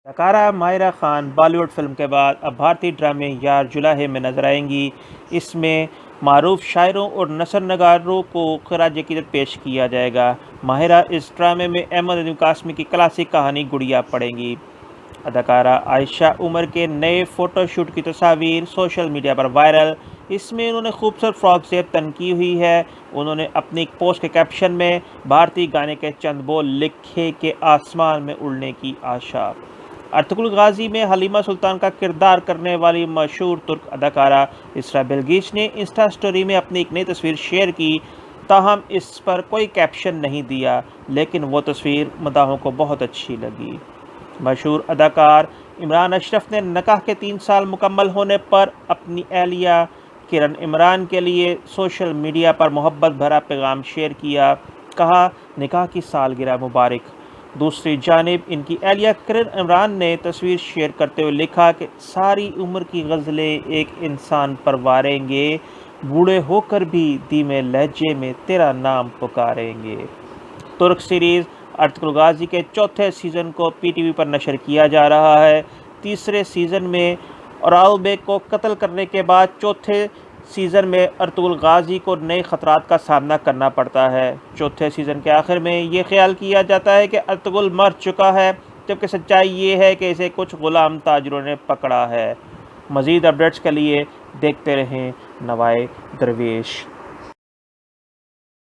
اداکارہ ماہرہ خان بالی would film کے بعد اب بھارتی ڈرامے یار جلائے میں نظر آئیں گی۔ اس میں معروف شاعروں اور نثر نگاروں کو خراج عقیدت پیش کیا جائے گا۔ ماہرہ اس ڈرامے میں احمد ندیم قاسمی کی کلاسک کہانی گڑیا پڑھیں گی۔ اداکارہ عائشہ عمر کے نئے فوٹو شوٹ کی تصاویر سوشل میڈیا پر وائرل۔ اس میں انہوں نے خوبصورت فراک زیب تن کی ہوئی ہے۔ انہوں نے اپنی ایک پوسٹ کے کیپشن میں بھارتی گانے کے چند بول لکھے کہ آسمان میں اڑنے کی آشا۔ ارطغرل غازی میں حلیمہ سلطان کا کردار کرنے والی مشہور ترک اداکارہ اسراء بلگیچ نے انسٹا سٹوری میں اپنی ایک نئی تصویر شیئر کی، تاہم اس پر کوئی کیپشن نہیں دیا، لیکن وہ تصویر مداحوں کو بہت اچھی لگی۔ مشہور اداکار عمران اشرف نے نکاح کے 3 سال مکمل ہونے پر اپنی اہلیہ کرن عمران کے لیے سوشل میڈیا پر محبت بھرا پیغام شیئر کیا، کہا نکاح کی سالگرہ مبارک۔ دوسری جانب ان کی اہلیہ کرن عمران نے تصویر شیئر کرتے ہوئے لکھا کہ ساری عمر کی غزلیں ایک انسان پر واریں گے، بوڑھے ہو کر بھی دھیمے لہجے میں تیرا نام پکاریں گے۔ ترک سیریز ارطغرل غازی کے 4تھے سیزن کو پی ٹی وی پر نشر کیا جا رہا ہے۔ تیسرے سیزن میں اورال بیگ کو قتل کرنے کے بعد 4تھے سیزن میں ارطغرل غازی کو نئے خطرات کا سامنا کرنا پڑتا ہے۔ 4تھے سیزن کے آخر میں یہ خیال کیا جاتا ہے کہ ارطغرل مر چکا ہے، جبکہ سچائی یہ ہے کہ اسے کچھ غلام تاجروں نے پکڑا ہے۔ مزید اپڈیٹس کے لیے دیکھتے رہیں نوائے درویش۔